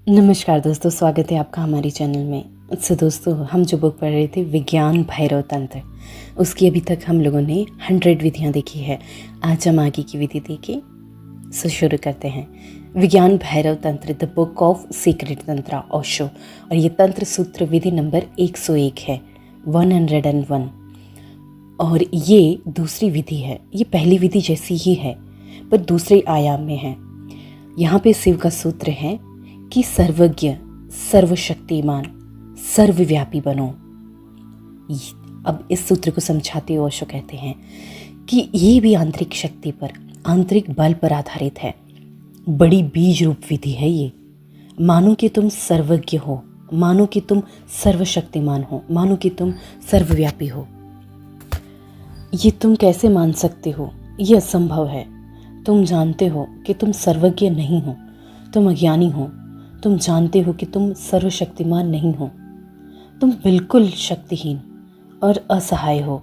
नमस्कार दोस्तों, स्वागत है आपका हमारे चैनल में। दोस्तों, हम जो बुक पढ़ रहे थे विज्ञान भैरव तंत्र, उसकी अभी तक हम लोगों ने 100 विधियाँ देखी है। आज हम आगे की विधि देखें। शुरू करते हैं। विज्ञान भैरव तंत्र, द बुक ऑफ सीक्रेट तंत्र ओशो, और ये तंत्र सूत्र विधि नंबर 101 है, 101। और ये दूसरी विधि है। ये पहली विधि जैसी ही है पर दूसरे आयाम में है। यहाँ पे शिव का सूत्र है कि सर्वज्ञ, सर्वशक्तिमान, सर्वव्यापी बनो। अब इस सूत्र को समझाते हुए ओशो कहते हैं कि ये भी आंतरिक शक्ति पर, आंतरिक बल पर आधारित है। बड़ी बीज रूप विधि है ये। मानो कि तुम सर्वज्ञ हो, मानो कि तुम सर्वशक्तिमान हो, मानो कि तुम सर्वव्यापी हो। ये तुम कैसे मान सकते हो? ये असंभव है। तुम जानते हो कि तुम सर्वज्ञ नहीं हो, तुम अज्ञानी हो। तुम जानते हो कि तुम सर्वशक्तिमान नहीं हो, तुम बिल्कुल शक्तिहीन और असहाय हो।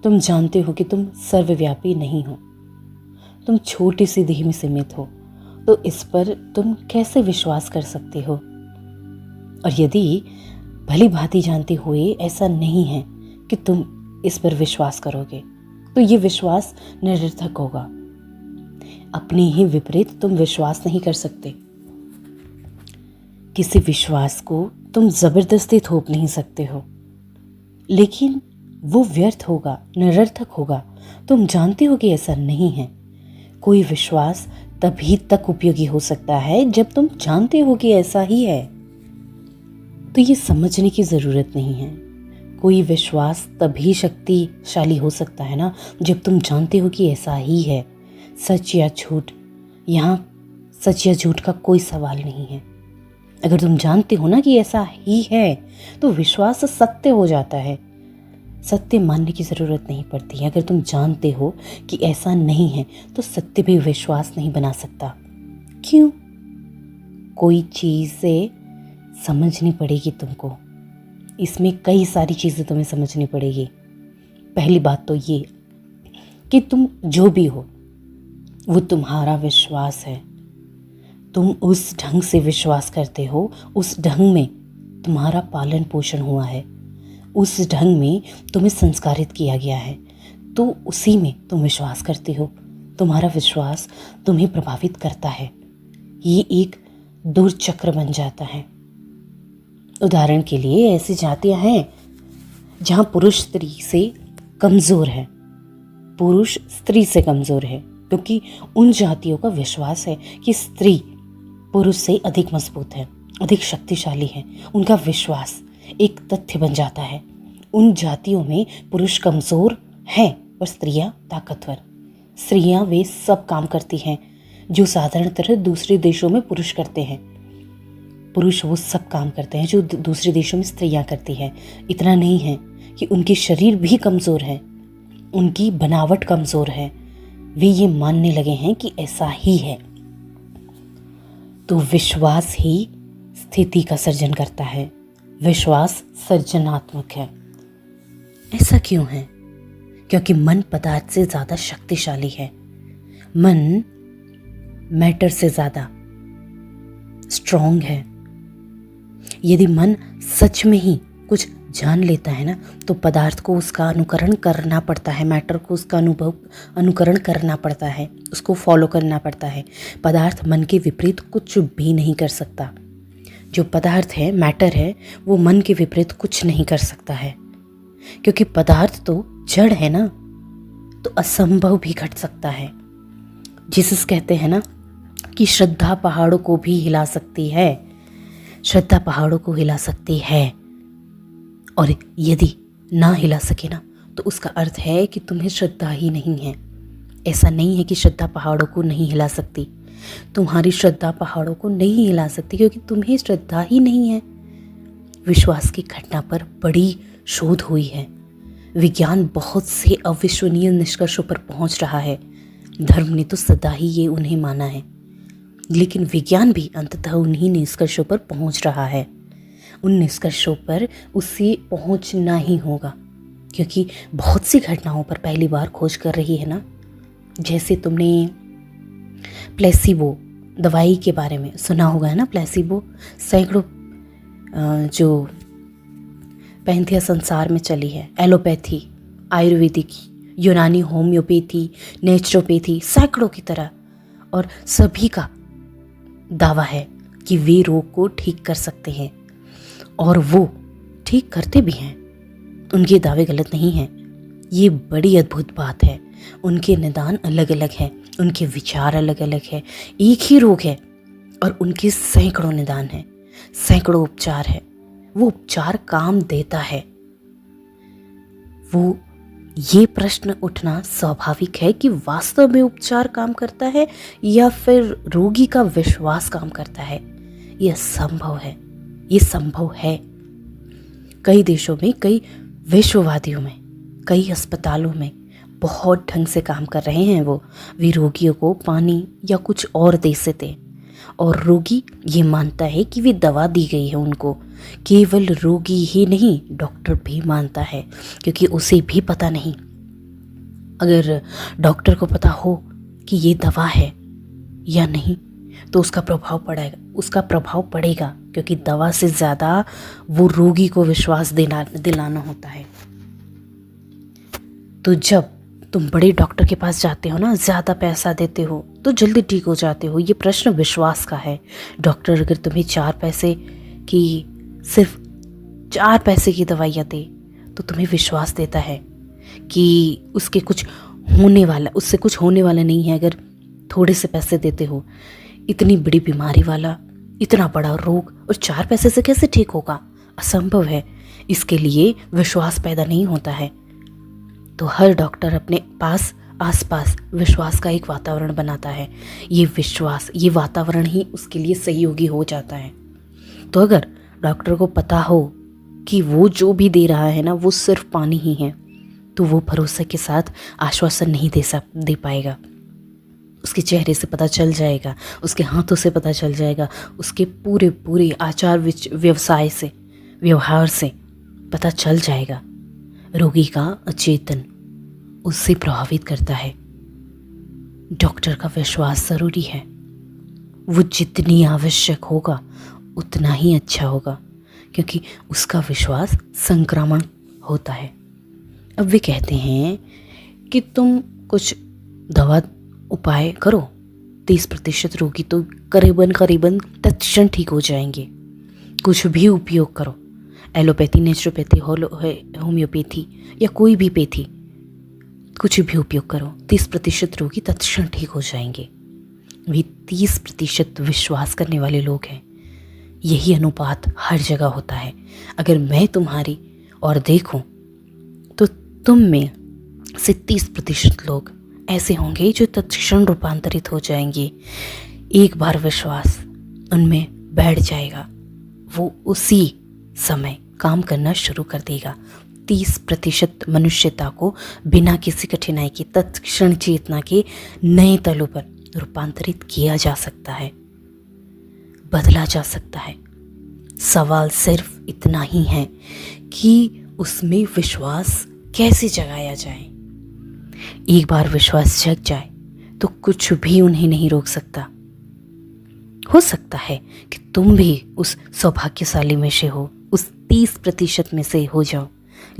तुम जानते हो कि तुम सर्वव्यापी नहीं हो, तुम छोटी सी देह में सीमित हो। तो इस पर तुम कैसे विश्वास कर सकते हो? और यदि भली भांति जानते हुए ऐसा नहीं है कि तुम इस पर विश्वास करोगे, तो ये विश्वास निरर्थक होगा। अपने ही विपरीत तुम विश्वास नहीं कर सकते। किसी विश्वास को तुम जबरदस्ती थोप नहीं सकते हो, लेकिन वो व्यर्थ होगा, निरर्थक होगा। तुम जानते हो कि ऐसा नहीं है। कोई विश्वास तभी तक उपयोगी हो सकता है जब तुम जानते हो कि ऐसा ही है। तो ये समझने की जरूरत नहीं है। कोई विश्वास तभी शक्तिशाली हो सकता है ना, जब तुम जानते हो कि ऐसा ही है। सच या झूठ, यहाँ सच या झूठ का कोई सवाल नहीं है। अगर तुम जानते हो ना कि ऐसा ही है, तो विश्वास सत्य हो जाता है। सत्य मानने की ज़रूरत नहीं पड़ती है। अगर तुम जानते हो कि ऐसा नहीं है, तो सत्य भी विश्वास नहीं बना सकता। क्यों? कोई चीज़ से समझनी पड़ेगी तुमको। इसमें कई सारी चीज़ें तुम्हें समझनी पड़ेगी। पहली बात तो ये कि तुम जो भी हो, वो तुम्हारा विश्वास है। तुम उस ढंग से विश्वास करते हो, उस ढंग में तुम्हारा पालन पोषण हुआ है, उस ढंग में तुम्हें संस्कारित किया गया है, तो उसी में तुम विश्वास करते हो। तुम्हारा विश्वास तुम्हें प्रभावित करता है। ये एक दुर्चक्र बन जाता है। उदाहरण के लिए ऐसी जातियां हैं जहां पुरुष स्त्री से कमज़ोर है, पुरुष स्त्री से कमज़ोर है, क्योंकि उन जातियों का विश्वास है कि स्त्री पुरुष से अधिक मजबूत है, अधिक शक्तिशाली है। उनका विश्वास एक तथ्य बन जाता है। उन जातियों में पुरुष कमज़ोर हैं और स्त्रियां ताकतवर। स्त्रियां वे सब काम करती हैं जो साधारणतः दूसरे देशों में पुरुष करते हैं। पुरुष वो सब काम करते हैं जो दूसरे देशों में स्त्रियां करती हैं। इतना नहीं है कि उनके शरीर भी कमज़ोर है, उनकी बनावट कमज़ोर है। वे ये मानने लगे हैं कि ऐसा ही है। तो विश्वास ही स्थिति का सर्जन करता है। विश्वास सर्जनात्मक है। ऐसा क्यों है? क्योंकि मन पदार्थ से ज़्यादा शक्तिशाली है। मन मैटर से ज़्यादा स्ट्रॉन्ग है। यदि मन सच में ही कुछ जान लेता है ना, तो पदार्थ को उसका अनुकरण करना पड़ता है, मैटर को उसका अनुकरण करना पड़ता है, उसको फॉलो करना पड़ता है। पदार्थ मन के विपरीत कुछ भी नहीं कर सकता। जो पदार्थ है, मैटर है, वो मन के विपरीत कुछ नहीं कर सकता है, क्योंकि पदार्थ तो जड़ है ना। तो असंभव भी घट सकता है। जीसस कहते हैं ना कि श्रद्धा पहाड़ों को भी हिला सकती है। श्रद्धा पहाड़ों को हिला सकती है, और यदि ना हिला सके ना, तो उसका अर्थ है कि तुम्हें श्रद्धा ही नहीं है। ऐसा नहीं है कि श्रद्धा पहाड़ों को नहीं हिला सकती। तुम्हारी श्रद्धा पहाड़ों को नहीं हिला सकती, क्योंकि तुम्हें श्रद्धा ही नहीं है। विश्वास की घटना पर बड़ी शोध हुई है। विज्ञान बहुत से अविश्वसनीय निष्कर्षों पर पहुंच रहा है। धर्म ने तो सदा ही ये उन्हें माना है, लेकिन विज्ञान भी अंततः उन्हीं निष्कर्षों पर पहुंच रहा है। उन निष्कर्षों पर उसे पहुंचना ही होगा, क्योंकि बहुत सी घटनाओं पर पहली बार खोज कर रही है ना। जैसे तुमने प्लेसिबो दवाई के बारे में सुना होगा है ना, प्लेसिबो। सैकड़ों जो पैंथिया संसार में चली है, एलोपैथी, आयुर्वेदिक, यूनानी, होम्योपैथी, नेचुरोपैथी, सैकड़ों की तरह, और सभी का दावा है कि वे रोग को ठीक कर सकते हैं और वो ठीक करते भी हैं। उनके दावे गलत नहीं हैं। ये बड़ी अद्भुत बात है। उनके निदान अलग अलग हैं, उनके विचार अलग अलग हैं। एक ही रोग है और उनके सैकड़ों निदान हैं, सैकड़ों उपचार है। वो उपचार काम देता है। वो ये प्रश्न उठना स्वाभाविक है कि वास्तव में उपचार काम करता है या फिर रोगी का विश्वास काम करता है। यह संभव है, ये संभव है। कई देशों में, कई विश्ववादियों में, कई अस्पतालों में बहुत ढंग से काम कर रहे हैं। वो रोगियों को पानी या कुछ और दे देते और रोगी ये मानता है कि वे दवा दी गई है उनको। केवल रोगी ही नहीं, डॉक्टर भी मानता है, क्योंकि उसे भी पता नहीं। अगर डॉक्टर को पता हो कि ये दवा है या नहीं तो उसका प्रभाव पड़ेगा, क्योंकि दवा से ज़्यादा वो रोगी को विश्वास दिलाना होता है। तो जब तुम बड़े डॉक्टर के पास जाते हो ना, ज़्यादा पैसा देते हो तो जल्दी ठीक हो जाते हो। ये प्रश्न विश्वास का है। डॉक्टर अगर तुम्हें सिर्फ 4 पैसे की दवाइयाँ दे तो तुम्हें विश्वास देता है कि उससे कुछ होने वाला नहीं है। अगर थोड़े से पैसे देते हो, इतनी बड़ी बीमारी वाला, इतना बड़ा रोग, और 4 पैसे से कैसे ठीक होगा? असंभव है। इसके लिए विश्वास पैदा नहीं होता है। तो हर डॉक्टर अपने आसपास विश्वास का एक वातावरण बनाता है। ये वातावरण ही उसके लिए सहयोगी हो जाता है। तो अगर डॉक्टर को पता हो कि वो जो भी दे रहा है ना वो सिर्फ पानी ही है, तो वो भरोसे के साथ आश्वासन नहीं दे पाएगा। उसके चेहरे से पता चल जाएगा, उसके हाथों से पता चल जाएगा, उसके पूरे आचार व्यवहार से पता चल जाएगा। रोगी का अचेतन उससे प्रभावित करता है। डॉक्टर का विश्वास ज़रूरी है। वो जितनी आवश्यक होगा उतना ही अच्छा होगा, क्योंकि उसका विश्वास संक्रमण होता है। अब वे कहते हैं कि तुम कुछ दवा उपाय करो, 30% रोगी तो करीबन तत्क्षण ठीक हो जाएंगे। कुछ भी उपयोग करो, एलोपैथी, नेचुरोपैथी, होम्योपैथी या कोई भी पैथी, कुछ भी उपयोग करो, 30% रोगी तत्क्षण ठीक हो जाएंगे। वे 30% विश्वास करने वाले लोग हैं। यही अनुपात हर जगह होता है। अगर मैं तुम्हारी और देखूं तो तुम में से 30% लोग ऐसे होंगे जो तत्क्षण रूपांतरित हो जाएंगे। एक बार विश्वास उनमें बैठ जाएगा, वो उसी समय काम करना शुरू कर देगा। 30% मनुष्यता को बिना किसी कठिनाई के तत्क्षण चेतना के नए तलों पर रूपांतरित किया जा सकता है, बदला जा सकता है। सवाल सिर्फ इतना ही है कि उसमें विश्वास कैसे जगाया जाए। एक बार विश्वास जग जाए तो कुछ भी उन्हें नहीं रोक सकता। हो सकता है कि तुम भी उस सौभाग्यशाली में से हो, उस 30% में से हो जाओ,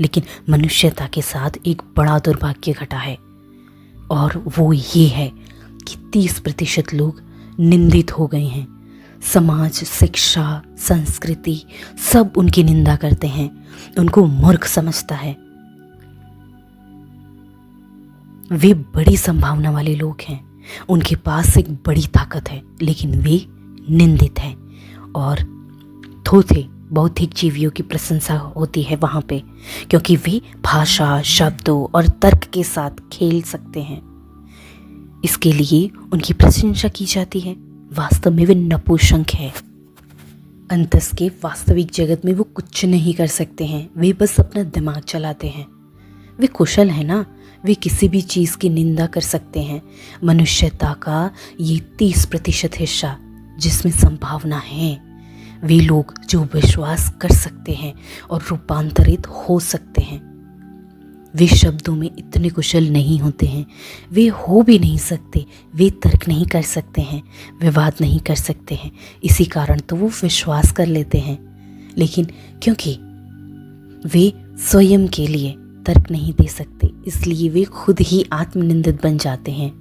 लेकिन मनुष्यता के साथ एक बड़ा दुर्भाग्य घटा है, और वो ये है कि 30% लोग निंदित हो गए हैं। समाज, शिक्षा, संस्कृति सब उनकी निंदा करते हैं, उनको मूर्ख समझता है। वे बड़ी संभावना वाले लोग हैं, उनके पास एक बड़ी ताकत है, लेकिन वे निंदित हैं। और थोथे बौद्धिक जीवियों की प्रशंसा होती है वहाँ पे, क्योंकि वे भाषा, शब्दों और तर्क के साथ खेल सकते हैं। इसके लिए उनकी प्रशंसा की जाती है। वास्तव में वे नपुंसक हैं। अंतस के वास्तविक जगत में वो कुछ नहीं कर सकते हैं, वे बस अपना दिमाग चलाते हैं। वे कुशल हैं ना, वे किसी भी चीज़ की निंदा कर सकते हैं। मनुष्यता का ये 30% हिस्सा जिसमें संभावना है, वे लोग जो विश्वास कर सकते हैं और रूपांतरित हो सकते हैं। वे शब्दों में इतने कुशल नहीं होते हैं, वे हो भी नहीं सकते, वे तर्क नहीं कर सकते हैं, विवाद नहीं कर सकते हैं। इसी कारण तो वो विश्वास कर लेते हैं। लेकिन क्योंकि वे स्वयं के लिए तर्क नहीं दे सकते, इसलिए वे खुद ही आत्मनिंदित बन जाते हैं।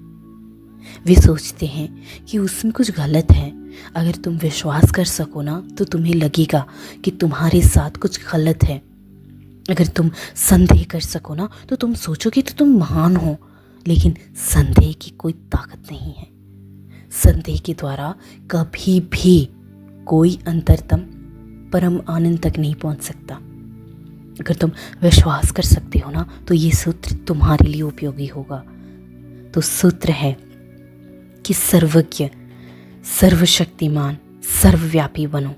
वे सोचते हैं कि उसमें कुछ गलत है। अगर तुम विश्वास कर सको ना तो तुम्हें लगेगा कि तुम्हारे साथ कुछ गलत है। अगर तुम संदेह कर सको ना तो तुम सोचोगे तो तुम महान हो। लेकिन संदेह की कोई ताकत नहीं है। संदेह के द्वारा कभी भी कोई अंतरतम परम आनंद तक नहीं पहुंच सकता। अगर तुम विश्वास कर सकते हो ना तो ये सूत्र तुम्हारे लिए उपयोगी होगा। तो सूत्र है कि सर्वज्ञ, सर्वशक्तिमान, सर्वव्यापी बनो।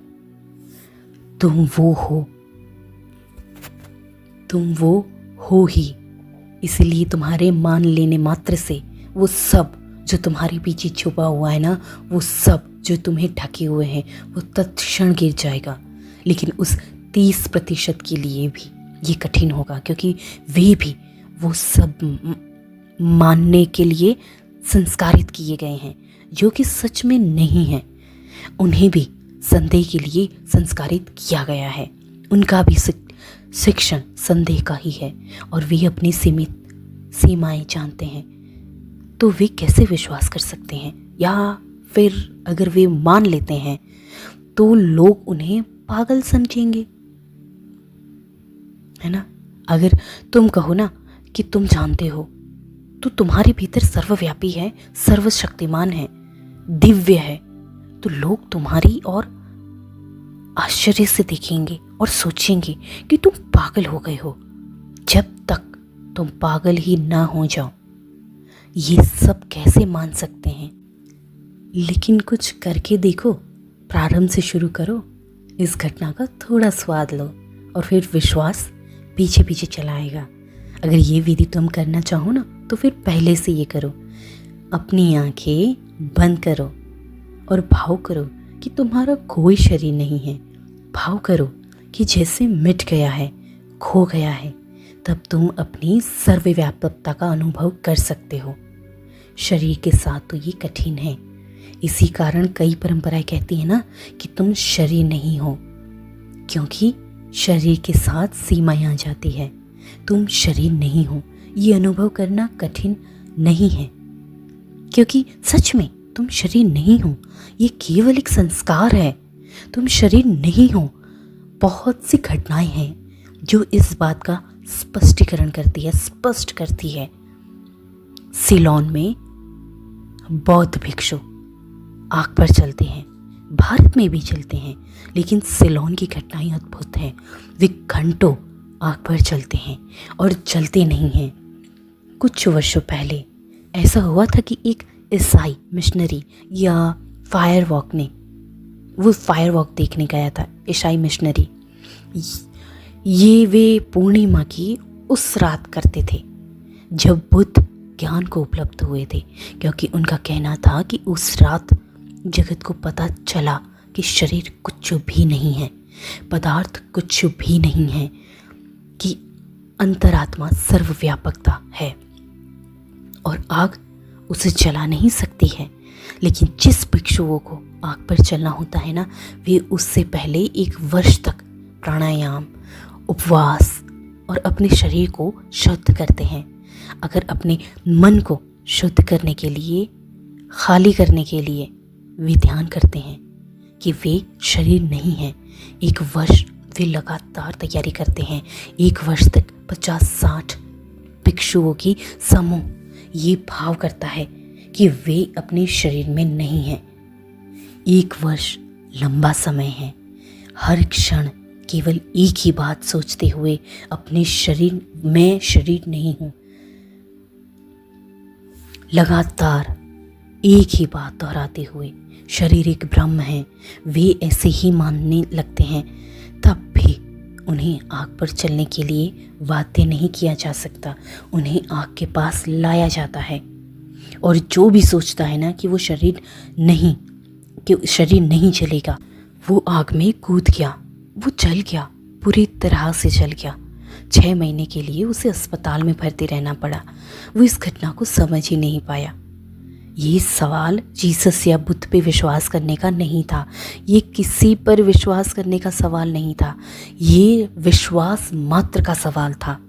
तुम वो हो ही। इसलिए तुम्हारे मान लेने मात्र से वो सब जो तुम्हारे पीछे छुपा हुआ है ना, वो सब जो तुम्हें ढके हुए हैं, वो तत्क्षण गिर जाएगा। लेकिन उस 30% के लिए भी ये कठिन होगा, क्योंकि वे भी वो सब मानने के लिए संस्कारित किए गए हैं जो कि सच में नहीं है। उन्हें भी संदेह के लिए संस्कारित किया गया है। उनका भी शिक्षण संदेह का ही है और वे अपनी सीमित सीमाएं जानते हैं। तो वे कैसे विश्वास कर सकते हैं? या फिर अगर वे मान लेते हैं तो लोग उन्हें पागल समझेंगे, है ना। अगर तुम कहो ना कि तुम जानते हो, तो तुम्हारे भीतर सर्वव्यापी है, सर्वशक्तिमान है, दिव्य है, तो लोग तुम्हारी और आश्चर्य से देखेंगे और सोचेंगे कि तुम पागल हो गए हो। जब तक तुम पागल ही ना हो जाओ, ये सब कैसे मान सकते हैं? लेकिन कुछ करके देखो, प्रारंभ से शुरू करो, इस घटना का थोड़ा स्वाद लो और फिर विश्वास पीछे पीछे चला आएगा। अगर ये विधि तुम करना चाहो ना तो फिर पहले से ये करो, अपनी आंखें बंद करो और भाव करो कि तुम्हारा कोई शरीर नहीं है। भाव करो कि जैसे मिट गया है, खो गया है, तब तुम अपनी सर्वव्यापकता का अनुभव कर सकते हो। शरीर के साथ तो ये कठिन है। इसी कारण कई परंपराएं कहती हैं ना कि तुम शरीर नहीं हो, क्योंकि शरीर के साथ सीमाएं आ जाती है। तुम शरीर नहीं हो, ये अनुभव करना कठिन नहीं है, क्योंकि सच में तुम शरीर नहीं हो। ये केवल एक संस्कार है, तुम शरीर नहीं हो। बहुत सी घटनाएं हैं जो इस बात का स्पष्टीकरण करती है, स्पष्ट करती है। सिलोन में बौद्ध भिक्षु आग पर चलते हैं, भारत में भी चलते हैं, लेकिन सिलोन की घटनाएं अद्भुत हैं। वे घंटों आग पर चलते हैं और चलते नहीं हैं। कुछ वर्षों पहले ऐसा हुआ था कि एक ईसाई मिशनरी या फायर वॉक देखने गया था। ईसाई मिशनरी ये वे पूर्णिमा की उस रात करते थे जब बुद्ध ज्ञान को उपलब्ध हुए थे, क्योंकि उनका कहना था कि उस रात जगत को पता चला कि शरीर कुछ भी नहीं है, पदार्थ कुछ भी नहीं है, कि अंतरात्मा सर्वव्यापकता है और आग उसे जला नहीं सकती है। लेकिन जिस भिक्षुओं को आग पर चलना होता है ना, वे उससे पहले 1 वर्ष तक प्राणायाम, उपवास और अपने शरीर को शुद्ध करते हैं। अगर अपने मन को शुद्ध करने के लिए, खाली करने के लिए वे ध्यान करते हैं कि वे शरीर नहीं हैं। 1 वर्ष वे लगातार तैयारी करते हैं। 1 वर्ष तक 50-60 भिक्षुओं की समूह ये भाव करता है कि वे अपने शरीर में नहीं हैं। 1 वर्ष लंबा समय है। हर क्षण केवल एक ही बात सोचते हुए अपने शरीर, मैं शरीर नहीं हूं। लगातार एक ही बात दोहराते हुए शरीर एक ब्रह्म है, वे ऐसे ही मानने लगते हैं। तब भी उन्हें आग पर चलने के लिए बाध्य नहीं किया जा सकता, उन्हें आग के पास लाया जाता है। और जो भी सोचता है ना कि वो शरीर नहीं चलेगा, वो आग में कूद गया, वो जल गया, पूरी तरह से जल गया। 6 महीने के लिए उसे अस्पताल में भर्ती रहना पड़ा। वो इस घटना को समझ ही नहीं पाया। ये सवाल जीसस या बुद्ध पे विश्वास करने का नहीं था, ये किसी पर विश्वास करने का सवाल नहीं था, ये विश्वास मात्र का सवाल था।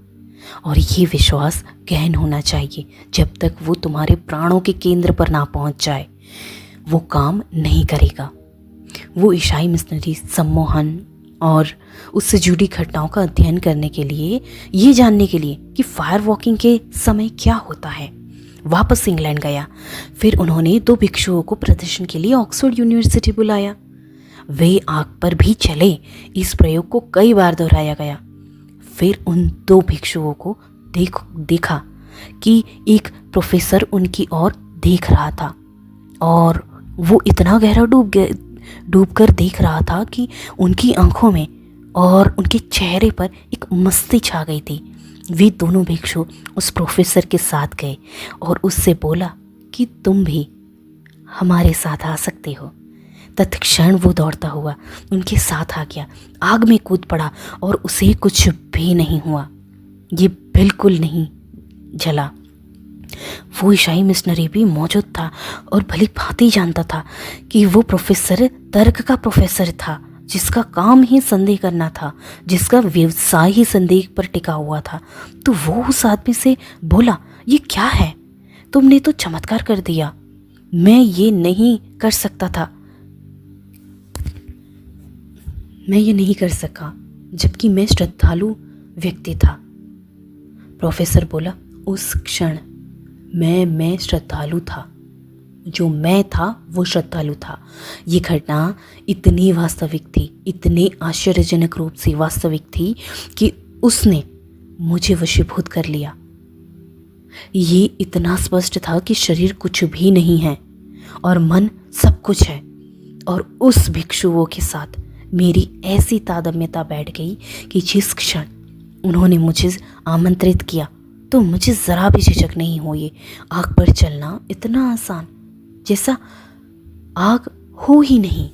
और ये विश्वास गहन होना चाहिए। जब तक वो तुम्हारे प्राणों के केंद्र पर ना पहुंच जाए वो काम नहीं करेगा। वो ईसाई मिशनरी सम्मोहन और उससे जुड़ी घटनाओं का अध्ययन करने के लिए, ये जानने के लिए कि फायर वॉकिंग के समय क्या होता है, वापस इंग्लैंड गया। फिर उन्होंने 2 भिक्षुओं को प्रदर्शन के लिए ऑक्सफोर्ड यूनिवर्सिटी बुलाया। वे आग पर भी चले। इस प्रयोग को कई बार दोहराया गया। फिर उन 2 भिक्षुओं को देखा कि एक प्रोफेसर उनकी ओर देख रहा था और वो इतना गहरा डूब कर देख रहा था कि उनकी आंखों में और उनके चेहरे पर एक मस्ती छा गई थी। वे दोनों भिक्षु उस प्रोफेसर के साथ गए और उससे बोला कि तुम भी हमारे साथ आ सकते हो। तत्क्षण वो दौड़ता हुआ उनके साथ आ गया, आग में कूद पड़ा और उसे कुछ भी नहीं हुआ। ये बिल्कुल नहीं जला। वो ईसाई मिशनरी भी मौजूद था और भली भांति जानता था कि वो प्रोफेसर तर्क का प्रोफेसर था, जिसका काम ही संदेह करना था, जिसका व्यवसाय ही संदेह पर टिका हुआ था। तो वो उस आदमी से बोला, ये क्या है? तुमने तो चमत्कार कर दिया। मैं ये नहीं कर सकता था, मैं ये नहीं कर सका, जबकि मैं श्रद्धालु व्यक्ति था। प्रोफेसर बोला, उस क्षण मैं श्रद्धालु था। जो मैं था वो श्रद्धालु था। ये घटना इतनी वास्तविक थी, इतने आश्चर्यजनक रूप से वास्तविक थी कि उसने मुझे वशीभूत कर लिया। ये इतना स्पष्ट था कि शरीर कुछ भी नहीं है और मन सब कुछ है। और उस भिक्षुओं के साथ मेरी ऐसी तादात्म्यता बैठ गई कि जिस क्षण उन्होंने मुझे आमंत्रित किया तो मुझे ज़रा भी झिझक नहीं हुई। आग पर चलना इतना आसान जैसा आग हो ही नहीं।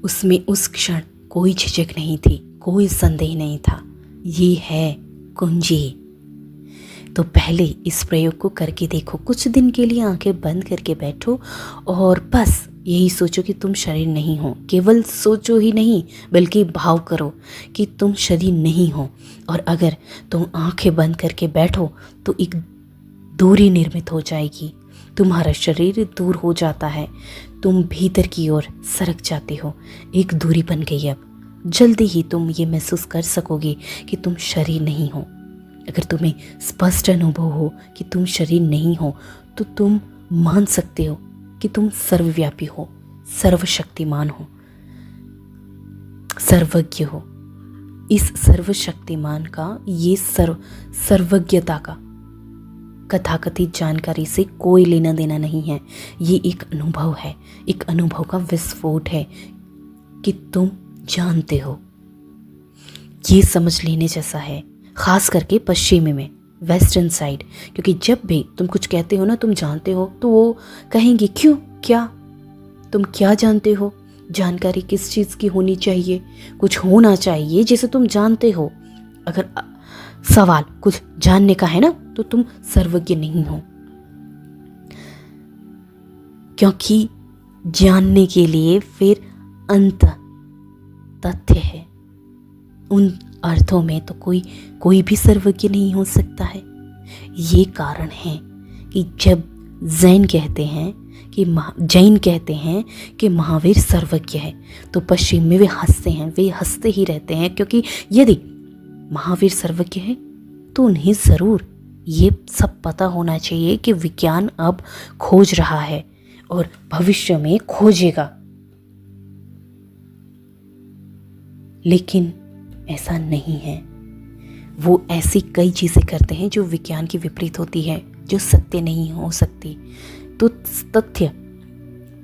उसमें उस क्षण कोई झिझक नहीं थी, कोई संदेह नहीं था। ये है कुंजी। तो पहले इस प्रयोग को करके देखो। कुछ दिन के लिए आंखें बंद करके बैठो और बस यही सोचो कि तुम शरीर नहीं हो। केवल सोचो ही नहीं बल्कि भाव करो कि तुम शरीर नहीं हो। और अगर तुम आंखें बंद करके बैठो तो एक दूरी निर्मित हो जाएगी। तुम्हारा शरीर दूर हो जाता है, तुम भीतर की ओर सरक जाते हो। एक दूरी बन गई। अब जल्दी ही तुम ये महसूस कर सकोगे कि तुम शरीर नहीं हो। अगर तुम्हें स्पष्ट अनुभव हो कि तुम शरीर नहीं हो तो तुम मान सकते हो कि तुम सर्वव्यापी हो, सर्वशक्तिमान हो, सर्वज्ञ हो। इस सर्वशक्तिमान का, ये सर्वज्ञता का कथाकथित जानकारी से कोई लेना देना नहीं है। ये एक अनुभव है, एक अनुभव का विस्फोट है कि तुम जानते हो। ये समझ लेने जैसा है, खास करके पश्चिमी में, वेस्टर्न साइड। क्योंकि जब भी तुम कुछ कहते हो ना तुम जानते हो, तो वो कहेंगे क्यों, क्या तुम क्या जानते हो? जानकारी किस चीज़ की होनी चाहिए? कुछ होना चाहिए जिसे तुम जानते हो। अगर सवाल कुछ जानने का है ना तो तुम सर्वज्ञ नहीं हो, क्योंकि जानने के लिए फिर अंत तथ्य है। उन अर्थों में तो कोई भी सर्वज्ञ नहीं हो सकता है। ये कारण है कि जब जैन कहते हैं कि महावीर सर्वज्ञ है तो पश्चिम में वे हंसते ही रहते हैं। क्योंकि यदि महावीर सर्वज्ञ है तो उन्हें ज़रूर ये सब पता होना चाहिए कि विज्ञान अब खोज रहा है और भविष्य में खोजेगा। लेकिन ऐसा नहीं है। वो ऐसी कई चीज़ें करते हैं जो विज्ञान की विपरीत होती है, जो सत्य नहीं हो सकती। तो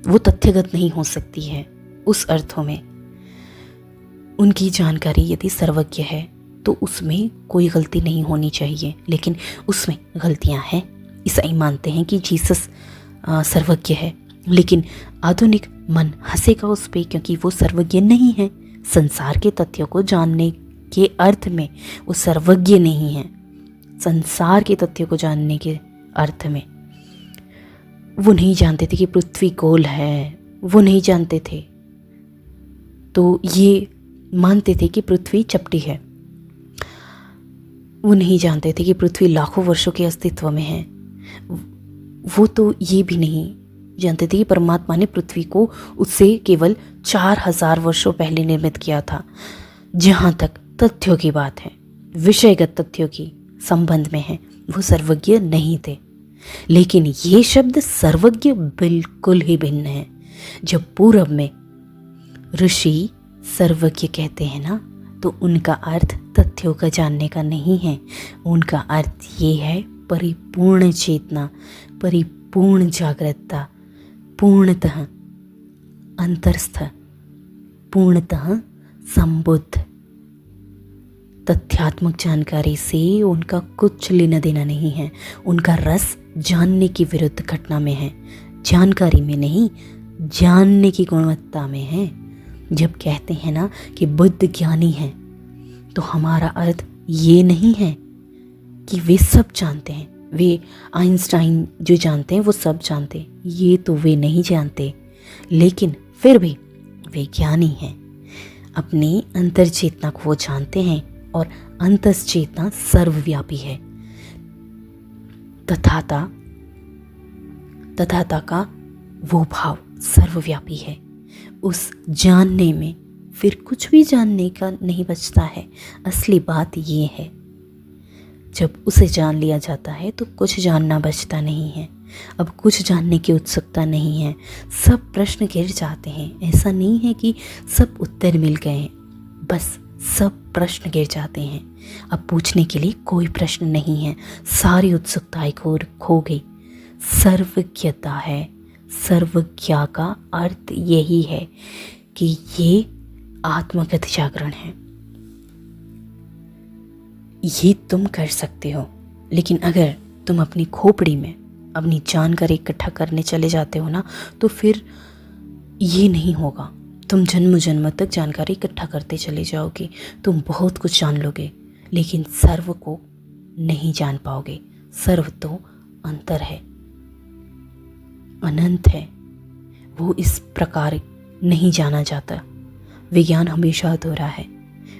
वो तथ्यगत नहीं हो सकती है। उस अर्थों में उनकी जानकारी यदि सर्वज्ञ है तो उसमें कोई गलती नहीं होनी चाहिए, लेकिन उसमें गलतियां हैं। ईसाई मानते हैं कि जीसस सर्वज्ञ है, लेकिन आधुनिक मन हंसेगा उस पर, क्योंकि वो सर्वज्ञ नहीं है। संसार के तथ्यों को जानने के अर्थ में वो सर्वज्ञ नहीं है। संसार के तथ्यों को जानने के अर्थ में वो नहीं जानते थे कि पृथ्वी गोल है, वो नहीं जानते थे, तो ये मानते थे कि पृथ्वी चपटी है। वो नहीं जानते थे कि पृथ्वी लाखों वर्षों के अस्तित्व में है। वो तो ये भी नहीं जानते थे कि परमात्मा ने पृथ्वी को उससे केवल 4000 वर्षों पहले निर्मित किया था। जहाँ तक तथ्यों की बात है, विषयगत तथ्यों की संबंध में है, वो सर्वज्ञ नहीं थे। लेकिन ये शब्द सर्वज्ञ बिल्कुल ही भिन्न है। जब पूर्व में ऋषि सर्वज्ञ कहते हैं ना, तो उनका अर्थ तथ्यों का जानने का नहीं है। उनका अर्थ ये है परिपूर्ण चेतना, परिपूर्ण जागृतता, पूर्णतः अंतरस्थ, पूर्णतः संबुद्ध। तथ्यात्मक जानकारी से उनका कुछ लेना देना नहीं है। उनका रस जानने की विरुद्ध घटना में है, जानकारी में नहीं, जानने की गुणवत्ता में है। जब कहते हैं ना कि बुद्ध ज्ञानी हैं, तो हमारा अर्थ ये नहीं है कि वे सब जानते हैं, वे आइंस्टाइन जो जानते हैं वो सब जानते हैं, ये तो वे नहीं जानते। लेकिन फिर भी वे ज्ञानी हैं। अपनी अंतर चेतना को वो जानते हैं और अंतस चेतना सर्वव्यापी है। तथाता का वो भाव सर्वव्यापी है। उस जानने में फिर कुछ भी जानने का नहीं बचता है। असली बात ये है, जब उसे जान लिया जाता है तो कुछ जानना बचता नहीं है। अब कुछ जानने की उत्सुकता नहीं है, सब प्रश्न गिर जाते हैं। ऐसा नहीं है कि सब उत्तर मिल गए हैं, बस सब प्रश्न गिर जाते हैं। अब पूछने के लिए कोई प्रश्न नहीं है, सारी उत्सुकताएं खो गई। सर्वज्ञता है। सर्वज्ञा का अर्थ यही है कि ये आत्मगत जागरण है। ये तुम कर सकते हो, लेकिन अगर तुम अपनी खोपड़ी में अपनी जानकारी इकट्ठा करने चले जाते हो ना, तो फिर ये नहीं होगा। तुम जन्म जन्म तक जानकारी इकट्ठा करते चले जाओगे, तुम बहुत कुछ जान लोगे, लेकिन सर्व को नहीं जान पाओगे। सर्व तो अंतर है, अनंत है, वो इस प्रकार नहीं जाना जाता। विज्ञान हमेशा अधूरा है,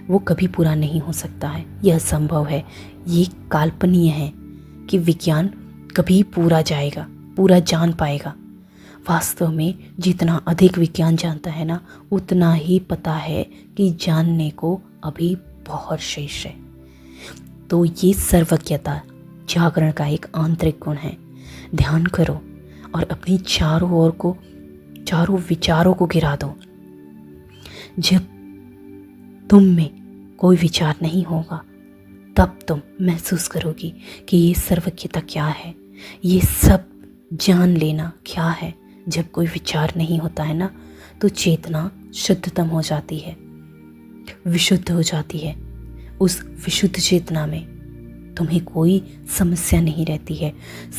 वो कभी पूरा नहीं हो सकता है, यह संभव है। ये काल्पनीय है कि विज्ञान कभी पूरा जाएगा, पूरा जान पाएगा। वास्तव में जितना अधिक विज्ञान जानता है ना, उतना ही पता है कि जानने को अभी बहुत शेष है। तो ये सर्वज्ञता जागरण का एक आंतरिक गुण है। ध्यान करो और अपनी चारों विचारों को गिरा दो। जब तुम में कोई विचार नहीं होगा, तब तुम महसूस करोगी कि ये सर्वज्ञता क्या है, ये सब जान लेना क्या है। जब कोई विचार नहीं होता है ना, तो चेतना शुद्धतम हो जाती है, विशुद्ध हो जाती है। उस विशुद्ध चेतना में तुम्हें कोई समस्या नहीं रहती है,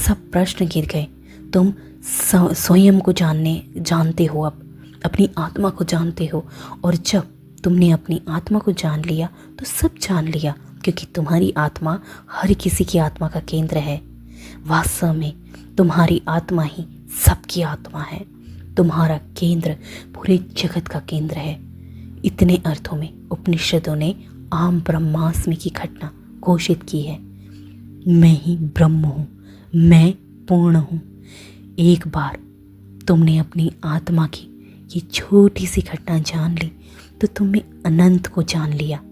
सब प्रश्न गिर गए। तुम स्वयं को जानते हो, अब अपनी आत्मा को जानते हो। और जब तुमने अपनी आत्मा को जान लिया तो सब जान लिया, क्योंकि तुम्हारी आत्मा हर किसी की आत्मा का केंद्र है। वास्तव में तुम्हारी आत्मा ही सबकी आत्मा है। तुम्हारा केंद्र पूरे जगत का केंद्र है। इतने अर्थों में उपनिषदों ने आम ब्रह्मास्मि की घटना घोषित की है। मैं ही ब्रह्म हूँ, मैं पूर्ण हूँ। एक बार तुमने अपनी आत्मा की ये छोटी सी घटना जान ली तो तुमने अनंत को जान लिया।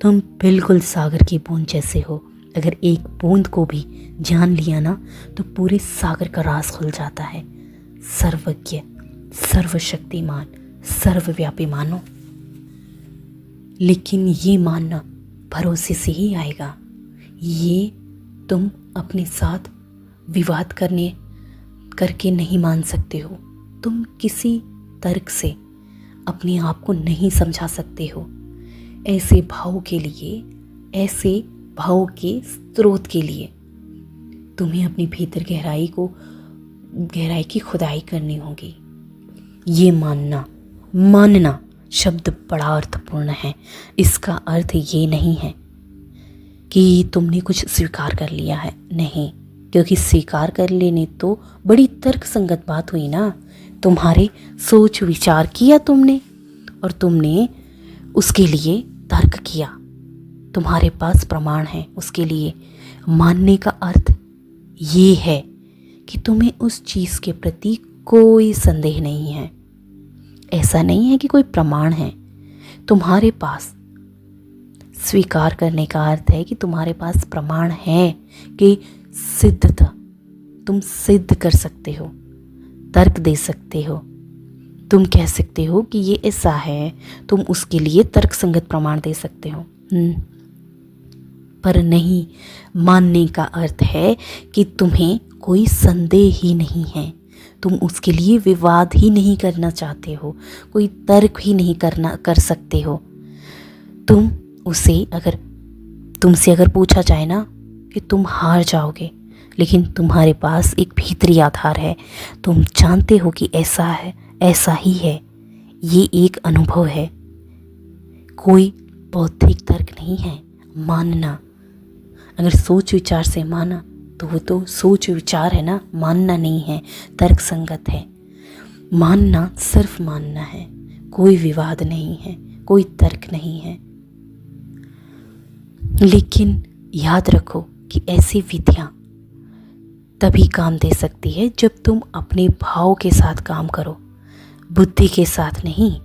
तुम बिल्कुल सागर की बूंद जैसे हो। अगर एक बूंद को भी जान लिया ना, तो पूरे सागर का राज खुल जाता है। सर्वज्ञ, सर्वशक्तिमान, सर्वव्यापी मानो। लेकिन ये मानना भरोसे से ही आएगा। ये तुम अपने साथ विवाद करके नहीं मान सकते हो। तुम किसी तर्क से अपने आप को नहीं समझा सकते हो। ऐसे भाव के स्रोत के लिए तुम्हें अपनी भीतर गहराई की खुदाई करनी होगी। ये मानना शब्द बड़ा अर्थपूर्ण है। इसका अर्थ ये नहीं है कि तुमने कुछ स्वीकार कर लिया है, नहीं, क्योंकि स्वीकार कर लेने तो बड़ी तर्कसंगत बात हुई ना। तुम्हारे सोच विचार किया तुमने और तुमने उसके लिए तर्क किया, तुम्हारे पास प्रमाण है उसके लिए। मानने का अर्थ ये है कि तुम्हें उस चीज़ के प्रति कोई संदेह नहीं है। ऐसा नहीं है कि कोई प्रमाण है तुम्हारे पास। स्वीकार करने का अर्थ है कि तुम्हारे पास प्रमाण है कि सिद्धता, तुम सिद्ध कर सकते हो, तर्क दे सकते हो, तुम कह सकते हो कि ये ऐसा है, तुम उसके लिए तर्कसंगत प्रमाण दे सकते हो। पर नहीं, मानने का अर्थ है कि तुम्हें कोई संदेह ही नहीं है, तुम उसके लिए विवाद ही नहीं करना चाहते हो, कोई तर्क ही नहीं कर सकते हो। तुमसे अगर पूछा जाए ना कि तुम हार जाओगे, लेकिन तुम्हारे पास एक भीतरी आधार है, तुम जानते हो कि ऐसा है, ऐसा ही है, ये एक अनुभव है, कोई बौद्धिक तर्क नहीं है। मानना, अगर सोच विचार से माना तो वो तो सोच विचार है ना, मानना नहीं है, तर्क संगत है। मानना सिर्फ मानना है, कोई विवाद नहीं है, कोई तर्क नहीं है। लेकिन याद रखो कि ऐसी विधियां तभी काम दे सकती है जब तुम अपने भाव के साथ काम करो, बुद्धि के साथ नहीं।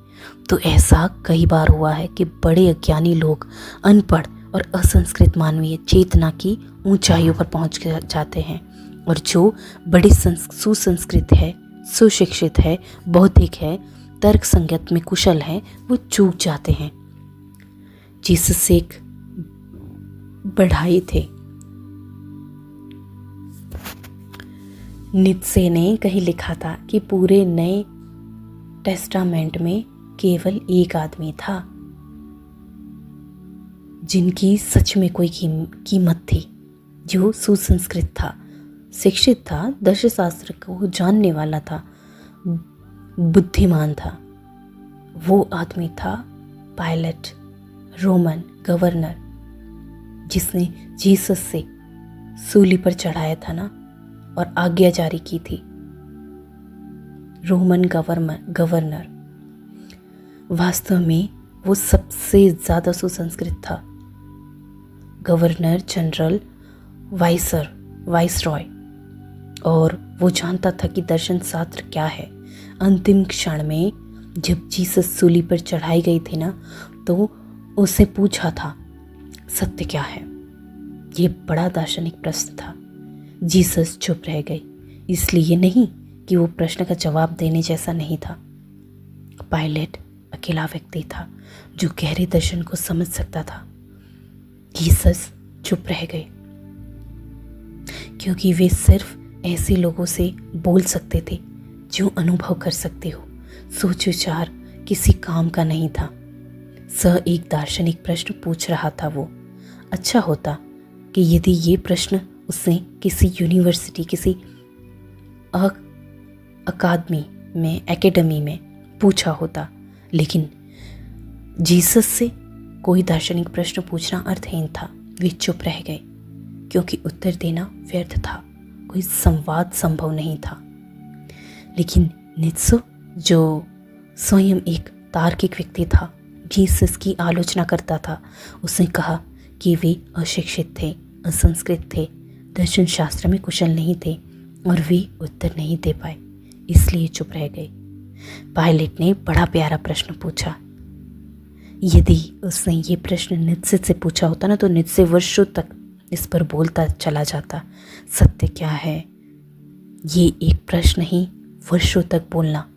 तो ऐसा कई बार हुआ है कि बड़े अज्ञानी लोग, अनपढ़ और असंस्कृत मानवीय चेतना की ऊंचाइयों पर पहुंच जाते हैं, और जो बड़े सुसंस्कृत है, सुशिक्षित है, बौद्धिक है, तर्क संगत में कुशल है, वो चूक जाते हैं। जीसस एक बढ़ाई थे। नीत्शे ने कहीं लिखा था कि पूरे नए टेस्टामेंट में केवल एक आदमी था जिनकी सच में कोई कीमत थी, जो सुसंस्कृत था, शिक्षित था, दर्शशास्त्र को जानने वाला था, बुद्धिमान था। वो आदमी था पायलट, रोमन गवर्नर, जिसने जीसस से सूली पर चढ़ाया था ना और आज्ञा जारी की थी। रोमन गवर्नर वास्तव में वो सबसे ज़्यादा सुसंस्कृत था। गवर्नर जनरल, वाइसरॉय, और वो जानता था कि दर्शन शास्त्र क्या है। अंतिम क्षण में जब जीसस सूली पर चढ़ाई गई थी ना, तो उससे पूछा था सत्य क्या है। ये बड़ा दार्शनिक प्रश्न था। जीसस चुप रह गई, इसलिए नहीं कि वो प्रश्न का जवाब देने जैसा नहीं था। पायलट अकेला व्यक्ति था जो गहरे दर्शन को समझ सकता था। जीसस चुप रह गए क्योंकि वे सिर्फ ऐसे लोगों से बोल सकते थे जो अनुभव कर सकते हो। सोच विचार किसी काम का नहीं था। एक दार्शनिक प्रश्न पूछ रहा था वो। अच्छा होता कि यदि ये प्रश्न उसने किसी यूनिवर्सिटी, किसी एकेडमी में पूछा होता, लेकिन जीसस से कोई दार्शनिक प्रश्न पूछना अर्थहीन था। वे चुप रह गए क्योंकि उत्तर देना व्यर्थ था, कोई संवाद संभव नहीं था। लेकिन नीत्शे, जो स्वयं एक तार्किक व्यक्ति था, जीसस की आलोचना करता था, उसने कहा कि वे अशिक्षित थे, असंस्कृत थे, दर्शन शास्त्र में कुशल नहीं थे और वे उत्तर नहीं दे पाए, इसलिए चुप रह गए। पायलट ने बड़ा प्यारा प्रश्न पूछा। यदि उसने ये प्रश्न नीत्शे से पूछा होता ना, तो नीत्शे वर्षों तक इस पर बोलता चला जाता। सत्य क्या है, ये एक प्रश्न ही वर्षों तक बोलना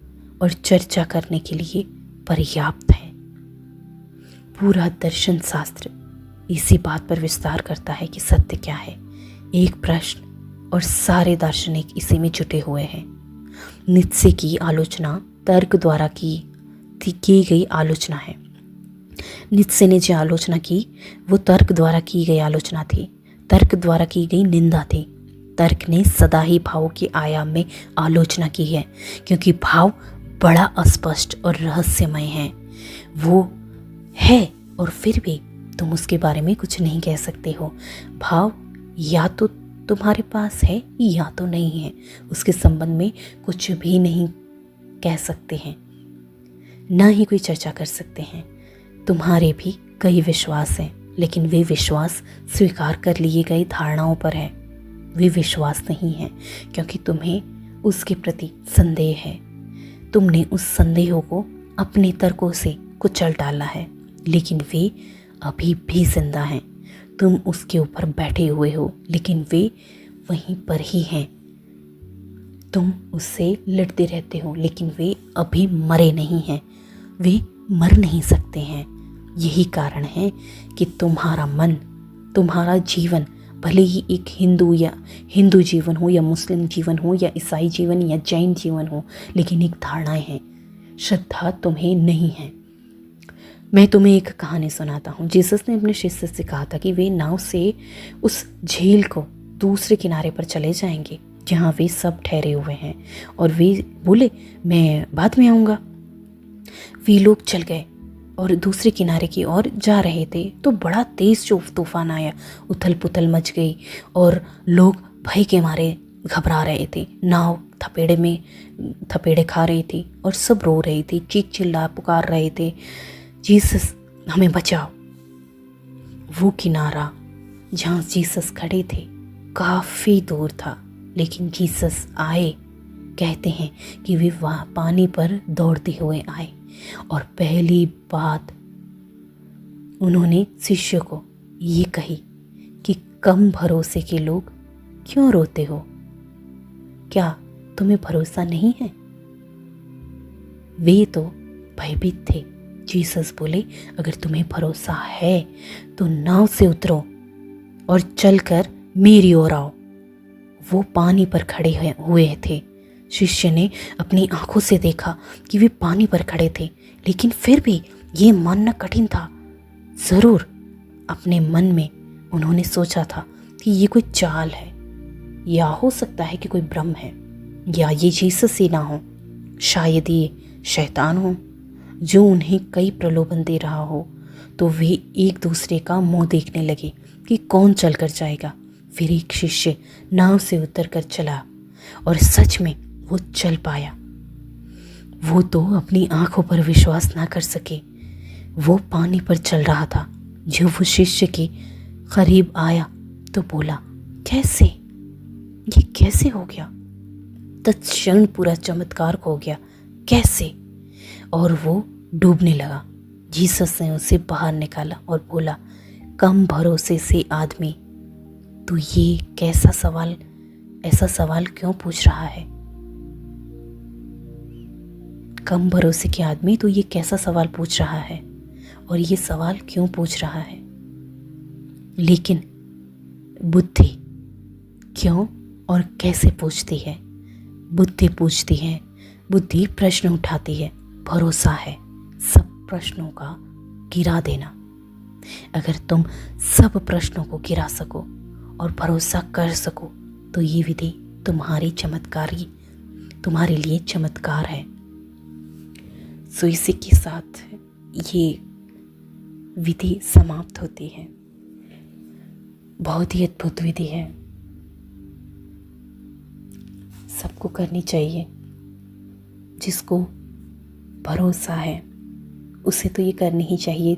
और चर्चा करने के लिए पर्याप्त है। पूरा दर्शन शास्त्र इसी बात पर विस्तार करता है कि सत्य क्या है। एक प्रश्न और सारे दार्शनिक इसी में जुटे हुए हैं। नीत्शे की आलोचना तर्क द्वारा की गई आलोचना है। नीत्शे ने जो आलोचना की वो तर्क द्वारा की गई आलोचना थी, तर्क द्वारा की गई निंदा थी। तर्क ने सदा ही भावों के आयाम में आलोचना की है, क्योंकि भाव बड़ा अस्पष्ट और रहस्यमय है। वो है और फिर भी तुम उसके बारे में कुछ नहीं कह सकते हो। भाव या तो तुम्हारे पास है या तो नहीं है, उसके संबंध में कुछ भी नहीं कह सकते हैं, ना ही कोई चर्चा कर सकते हैं। तुम्हारे भी कई विश्वास हैं, लेकिन वे विश्वास स्वीकार कर लिए गए धारणाओं पर है। वे विश्वास नहीं है क्योंकि तुम्हें उसके प्रति संदेह है। तुमने उस संदेहों को अपने तर्कों से कुचल डाला है, लेकिन वे अभी भी जिंदा हैं। तुम उसके ऊपर बैठे हुए हो, लेकिन वे वहीं पर ही हैं। तुम उससे लड़ते रहते हो, लेकिन वे अभी मरे नहीं हैं। वे मर नहीं सकते हैं। यही कारण है कि तुम्हारा मन, तुम्हारा जीवन, भले ही एक हिंदू जीवन हो या मुस्लिम जीवन हो या ईसाई जीवन या जैन जीवन हो, लेकिन एक धारणाएं हैं, श्रद्धा तुम्हें नहीं है। मैं तुम्हें एक कहानी सुनाता हूँ। जीसस ने अपने शिष्य से कहा था कि वे नाव से उस झील को दूसरे किनारे पर चले जाएंगे जहाँ वे सब ठहरे हुए हैं, और वे बोले मैं बाद में आऊँगा। वे लोग चल गए और दूसरे किनारे की ओर जा रहे थे तो बड़ा तेज तूफान आया, उथल पुथल मच गई और लोग भय के मारे घबरा रहे थे। नाव थपेड़े खा रही थी और सब रो रही थी, चीख चिल्ला पुकार रहे थे, जीसस हमें बचाओ। वो किनारा जहाँ जीसस खड़े थे काफ़ी दूर था, लेकिन जीसस आए। कहते हैं कि वे वहाँ पानी पर दौड़ते हुए आए और पहली बात उन्होंने शिष्य को ये कही कि कम भरोसे के लोग क्यों रोते हो? क्या तुम्हें भरोसा नहीं है? वे तो भयभीत थे। जीसस बोले अगर तुम्हें भरोसा है तो नाव से उतरो और चलकर मेरी ओर आओ। वो पानी पर खड़े हुए थे। शिष्य ने अपनी आंखों से देखा कि वे पानी पर खड़े थे, लेकिन फिर भी ये मानना कठिन था। जरूर अपने मन में उन्होंने सोचा था कि ये कोई चाल है, या हो सकता है कि कोई भ्रम है, या ये जीसस ही ना हो, शायद ये शैतान हो जो उन्हें कई प्रलोभन दे रहा हो। तो वे एक दूसरे का मुंह देखने लगे कि कौन चलकर जाएगा। फिर एक शिष्य नाव से उतरकर चला और सच में वो चल पाया। वो तो अपनी आंखों पर विश्वास ना कर सके। वो पानी पर चल रहा था। जब वो शिष्य के करीब आया तो बोला कैसे, ये कैसे हो गया? तत्क्षण पूरा चमत्कार हो गया। कैसे? और वो डूबने लगा। जीसस ने उसे बाहर निकाला और बोला कम भरोसे से आदमी, तू ये ऐसा सवाल क्यों पूछ रहा है? कम भरोसे के आदमी, तू ये कैसा सवाल पूछ रहा है और ये सवाल क्यों पूछ रहा है? लेकिन बुद्धि क्यों और कैसे पूछती है? बुद्धि पूछती है, बुद्धि प्रश्न उठाती है। भरोसा है सब प्रश्नों का गिरा देना। अगर तुम सब प्रश्नों को गिरा सको और भरोसा कर सको तो ये विधि तुम्हारे लिए चमत्कार है। सो इसी के साथ ये विधि समाप्त होती है। बहुत ही अद्भुत विधि है, सबको करनी चाहिए। जिसको भरोसा है उसे तो ये करनी ही चाहिए।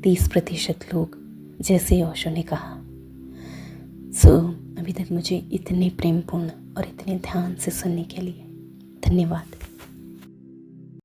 30% लोग, जैसे ओशो ने कहा। अभी तक मुझे इतने प्रेमपूर्ण और इतने ध्यान से सुनने के लिए धन्यवाद।